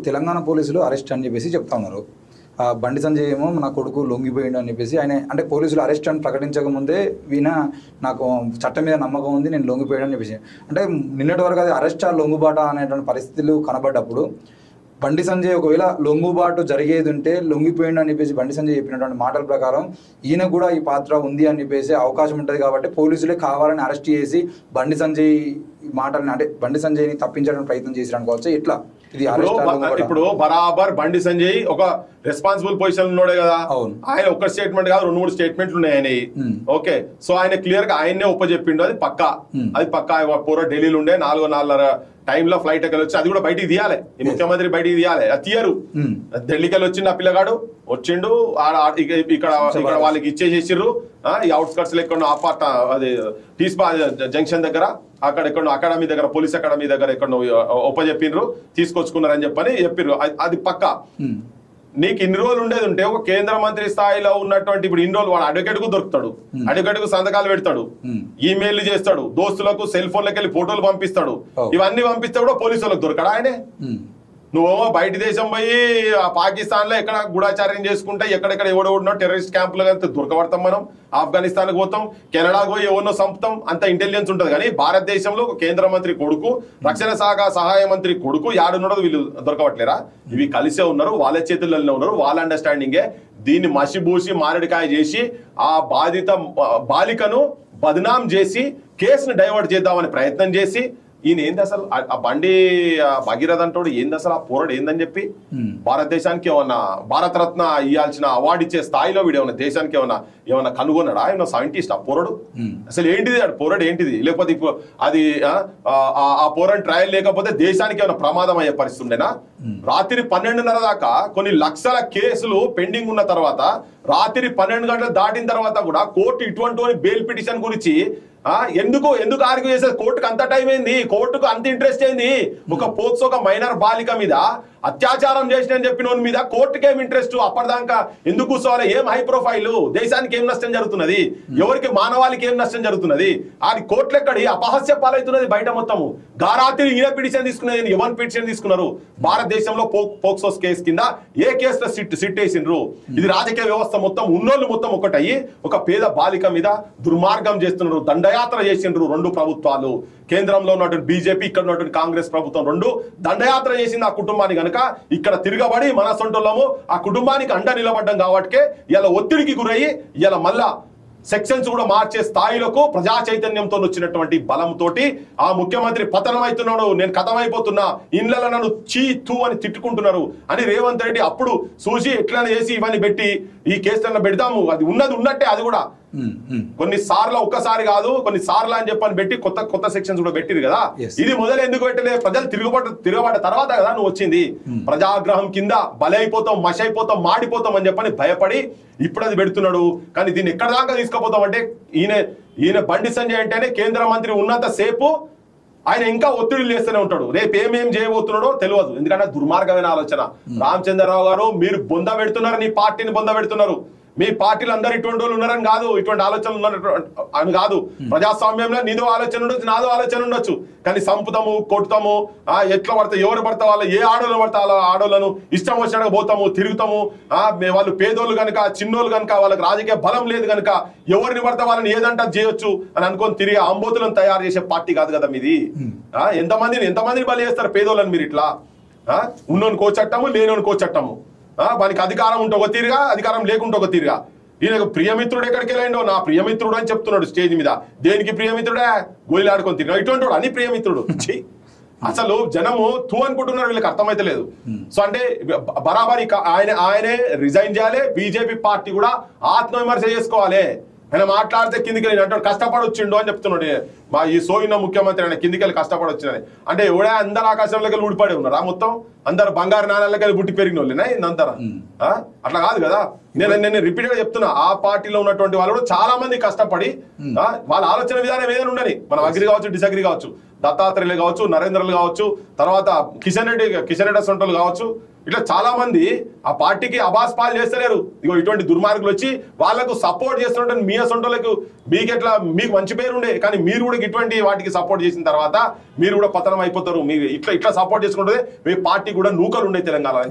తెలంగాణ పోలీసులు అరెస్ట్ అని చెప్పేసి చెప్తా ఉన్నారు. బండి సంజయ్ ఏమో నా కొడుకు లొంగిపోయిండు అని చెప్పేసి ఆయన అంటే పోలీసులు అరెస్ట్ అని ప్రకటించక ముందే నాకు చట్టం మీద నమ్మకం ఉంది, నేను లొంగిపోయాడు అని చెప్పేసి. అంటే నిన్నటి వరకు అది అరెస్టా లొంగుబాట అనేటువంటి పరిస్థితులు కనబడ్డప్పుడు బండి సంజయ్ ఒకవేళ లొంగుబాటు జరిగేది ఉంటే లొంగిపోయిండు అని చెప్పేసి బండి సంజయ్ చెప్పినటువంటి మాటల ప్రకారం ఈయన కూడా ఈ పాత్ర ఉంది అని చెప్పేసి అవకాశం ఉంటుంది. కాబట్టి పోలీసులే కావాలని అరెస్ట్ చేసి బండి సంజయ్ మాటలని అంటే బండి సంజయ్ని తప్పించడానికి ప్రయత్నం చేసి అనుకోవచ్చు. ఇట్లా ఇది ఇప్పుడు బరాబర్ బండి సంజయ్ ఒక రెస్పాన్సిబుల్ పొజిషన్ ఉన్నాడే కదా, ఆయన ఒక్క స్టేట్మెంట్ కాదు 2-3 స్టేట్మెంట్లు ఉన్నాయి ఆయన. ఓకే, సో ఆయన క్లియర్ గా ఆయన్నే ఒప్పచెప్పిండు, అది పక్కా. పూర ఢిల్లీలో ఉండే 4:30 టైంలో ఫ్లైట్ ఎక్కడి వచ్చి అది కూడా బయటికి తీయాలి, ఈ ముఖ్యమంత్రి బయటికి తీయాలి, అది తీయరు. ఢిల్లీకి వచ్చిండు ఆ పిల్లగాడు, వచ్చిండు ఇక్కడ వాళ్ళకి ఇచ్చేసేసిర్రు. ఈ అవుట్స్కట్స్ ఎక్కడ అపార్ట్ అది టీస్పా జంక్షన్ దగ్గర అక్కడ ఎక్కడో అకాడమీ దగ్గర పోలీస్ అకాడమీ దగ్గర ఎక్కడో ఒప్పచెప్పిర్రు, తీసుకొచ్చుకున్నారని చెప్పిర్రు, అది పక్కా. నీకు ఇన్ని రోజులు ఉండేది ఉంటే ఒక కేంద్ర మంత్రి స్థాయిలో ఉన్నటువంటి ఇప్పుడు ఇన్ని రోజులు వాడు అడ్వకేట్ కు దొరుకుతాడు, అడ్వకేట్ కు సంతకాలు పెడతాడు, ఈమెయిల్ చేస్తాడు, దోస్తులకు సెల్ ఫోన్లకు వెళ్ళి ఫోటోలు పంపిస్తాడు, ఇవన్నీ పంపిస్తే కూడా పోలీసు వాళ్ళకి దొరకడా ఆయనే? నువ్వేమో బయట దేశం పోయి పాకిస్తాన్ లో ఎక్కడ గూఢాచార్యం చేసుకుంటే ఎక్కడెక్కడ ఎవడో టెర్రరిస్ట్ క్యాంపులు దొరకబడతాం, మనం ఆఫ్ఘనిస్తాన్ కు పోతాం, కెనడాకు పోయి ఎవరినో చంపుతాం, అంత ఇంటెలిజెన్స్ ఉంటుంది. కానీ భారతదేశంలో ఒక కేంద్ర మంత్రి కొడుకు, రక్షణ శాఖ సహాయ మంత్రి కొడుకు యాడున్నారో వీళ్ళు దొరకబట్లేరా? ఇవి కలిసే ఉన్నారు, వాళ్ళ చేతుల్లోనే ఉన్నారు, వాళ్ళ అండర్స్టాండింగే. దీన్ని మసిబూసి మారడికాయ చేసి ఆ బాధిత బాలికను బదనాం చేసి కేసును డైవర్ట్ చేద్దామని ప్రయత్నం చేసి ఈయన ఏంది అసలు ఆ బండి భగీరథ అంటాడు ఏంది అసలు ఆ పోరాడు ఏందని చెప్పి భారతదేశానికి ఏమన్నా భారతరత్న ఇవ్వాల్సిన అవార్డు ఇచ్చే స్థాయిలో వీడు ఏమన్నా దేశానికి ఏమన్నా కనుగొన్నాడా? ఏమన్నా సైంటిస్ట్ ఆ పోరాడు? అసలు ఏంటిది ఆ పోరాడు ఏంటిది? లేకపోతే ఇప్పుడు అది ఆ పోరాడు ట్రయల్ లేకపోతే దేశానికి ఏమైనా ప్రమాదం అయ్యే పరిస్థితి ఉండేనా? రాత్రి 12:30 దాకా కొన్ని లక్షల కేసులు పెండింగ్ ఉన్న తర్వాత రాత్రి 12 గంటలు దాటిన తర్వాత కూడా కోర్టు ఇటువంటి బెయిల్ పిటిషన్ గురించి ఎందుకు ఆర్గ్యూ చేసేది? కోర్టుకు అంత టైం అయింది, కోర్టుకు అంత ఇంట్రెస్ట్ అయింది. ఒక పోక్సో ఒక మైనర్ బాలిక మీద అత్యాచారం చేసిన చెప్పిన మీద కోర్టుకి ఏం ఇంట్రెస్ట్? అప్పటిదాకా ఎందుకు కూర్చోవాలి? ఏం హై ప్రొఫైల్? దేశానికి ఏం నష్టం జరుగుతున్నది? ఎవరికి మానవాళికి ఏం నష్టం జరుగుతున్నది? అది కోర్టులు ఎక్కడి అపహాస్య పాలవుతున్నది బయట మొత్తము. గారాత్రి ఈయన పిటిషన్ తీసుకునేది, ఎవరి పిటిషన్ తీసుకున్నారు? భారతదేశంలో పోక్సో కేసు కింద ఏ కేసులో సిట్ వేసిండ్రు? ఇది రాజకీయ వ్యవస్థ మొత్తం ఉన్నోళ్ళు మొత్తం ఒకటయ్యి ఒక పేద బాలిక మీద దుర్మార్గం చేస్తున్నారు, దండయాత్ర చేసిండ్రు 2 ప్రభుత్వాలు. కేంద్రంలో ఉన్నటువంటి బీజేపీ, ఇక్కడ ఉన్నటువంటి కాంగ్రెస్ ప్రభుత్వం 2 దండయాత్ర చేసింది ఆ కుటుంబాన్ని. కనుక ఇక్కడ తిరగబడి మన సొంటోళ్ళము ఆ కుటుంబానికి అండ నిలబడ్డం కాబట్టి ఇలా ఒత్తిడికి గురయ్యి ఇలా మళ్ళా సెక్షన్స్ కూడా మార్చే స్థాయిలకు ప్రజా చైతన్యంతో వచ్చినటువంటి బలంతో ఆ ముఖ్యమంత్రి పతనం అవుతున్నాడు, నేను కథమైపోతున్నా, ఇళ్లలో నన్ను చీ అని తిట్టుకుంటున్నారు అని రేవంత్ రెడ్డి అప్పుడు చూసి ఎట్లనే చేసి ఇవన్నీ పెట్టి ఈ కేసులను పెడతాము, అది ఉన్నది ఉన్నట్టే, అది కూడా కొన్నిసార్లు ఒక్కసారి కాదు కొన్నిసార్లు అని చెప్పని పెట్టి కొత్త సెక్షన్స్ కూడా పెట్టిరు కదా. ఇది మొదలు ఎందుకు పెట్టలే? ప్రజలు తిరగబడ్డ తర్వాత కదా నువ్వు వచ్చింది. ప్రజాగ్రహం కింద బలైపోతాం, మషైపోతాం, మాడిపోతాం అని చెప్పని భయపడి ఇప్పుడు అది పెడుతున్నాడు. కానీ దీన్ని ఎక్కడ దాకా తీసుకుపోతాం అంటే ఈయన బండి సంజయ్ అంటేనే కేంద్ర మంత్రి ఉన్నంత సేపు ఆయన ఇంకా ఒత్తిడి చేస్తూనే ఉంటాడు. రేపు ఏమేం చేయబోతున్నాడో తెలియదు, ఎందుకంటే దుర్మార్గమైన ఆలోచన. రామచంద్రరావు గారు మీరు బొంద పెడుతున్నారు, నీ పార్టీని బొంద పెడుతున్నారు. మీ పార్టీలు అందరు ఇటువంటి వాళ్ళు ఉన్నారని కాదు, ఇటువంటి ఆలోచనలు ఉన్నట్టు అని కాదు. ప్రజాస్వామ్యంలో నీదో ఆలోచన ఉండొచ్చు, నాదో ఆలోచన ఉండొచ్చు, కానీ సంపుతాము, కొట్టుతాము, ఎట్లా పడతా ఎవరు పడతా వాళ్ళు ఏ ఆడోళ్ళు పడతా ఆడోళ్ళను ఇష్టం వచ్చినట్టుగా పోతాము, తిరుగుతాము. వాళ్ళు పేదోళ్ళు కనుక చిన్నోళ్ళు కనుక వాళ్ళకి రాజకీయ బలం లేదు కనుక ఎవరిని పడతా వాళ్ళని ఏదంటా చేయొచ్చు అని అనుకొని తిరిగి అంబోతులను తయారు చేసే పార్టీ కాదు కదా మీది. ఎంతమందిని బలి చేస్తారు పేదోళ్ళని మీరు? ఇట్లా ఉన్నోని కోచట్టము, లేనోని కోచట్టము. వానికి అధికారం ఉంటే ఒక తీరుగా, అధికారం లేకుంటే ఒక తీరుగా. ఈయనకు ప్రియమిత్రుడు ఎక్కడికి వెళ్ళాడో నా ప్రియమిత్రుడు అని చెప్తున్నాడు స్టేజ్ మీద. దేనికి ప్రియమిత్రుడే? గోళీలు ఆడుకొని తిరిగా ఇటువంటి వాడు అని ప్రియమిత్రుడు. అసలు జనము అనుకుంటున్నారు, వీళ్ళకి అర్థమైతే లేదు. సో అంటే బరాబరి ఆయనే రిజైన్ చేయాలి. బీజేపీ పార్టీ కూడా ఆత్మవిమర్శ చేసుకోవాలి. ఆయన మాట్లాడితే కిందికి వెళ్ళి అంటాడు కష్టపడి వచ్చిండు అని చెప్తున్నాడు. మా ఈ సోయిన ముఖ్యమంత్రి ఆయన కిందికి వెళ్ళి కష్టపడి వచ్చిందని అంటే ఎవడే అందరు ఆకాశంలోకి వెళ్ళి ఊడిపడి ఉన్నారు. మొత్తం అందరు బంగారు నాణాలకి వెళ్ళి పుట్టి పెరిగిన వాళ్ళేనా ఇందంతా? అట్లా కాదు కదా. నేను రిపీట్ గా చెప్తున్నా, ఆ పార్టీలో ఉన్నటువంటి వాళ్ళు చాలా మంది కష్టపడి వాళ్ళ ఆలోచన విధానం ఏదైనా ఉండని, మనం అగ్రి కావచ్చు, డిసగ్రీ కావచ్చు, దత్తాత్రేయులు కావచ్చు, నరేంద్రలు కావచ్చు, తర్వాత కిషన్ రెడ్డి సొంటలు కావచ్చు, ఇట్లా చాలా మంది ఆ పార్టీకి అబాస్ పాలు చేస్తలేరు. ఇగో ఇటువంటి దుర్మార్గులు వచ్చి వాళ్ళకు సపోర్ట్ చేస్తుంటే మీ సొంటలకు మీకు మంచి పేరు ఉండే, కానీ మీరు కూడా ఇటువంటి వాటికి సపోర్ట్ చేసిన తర్వాత మీరు కూడా పతనం అయిపోతారు. మీరు ఇట్లా సపోర్ట్ చేసుకుంటే మీ పార్టీ కూడా నూకలు ఉండే తెలంగాణ.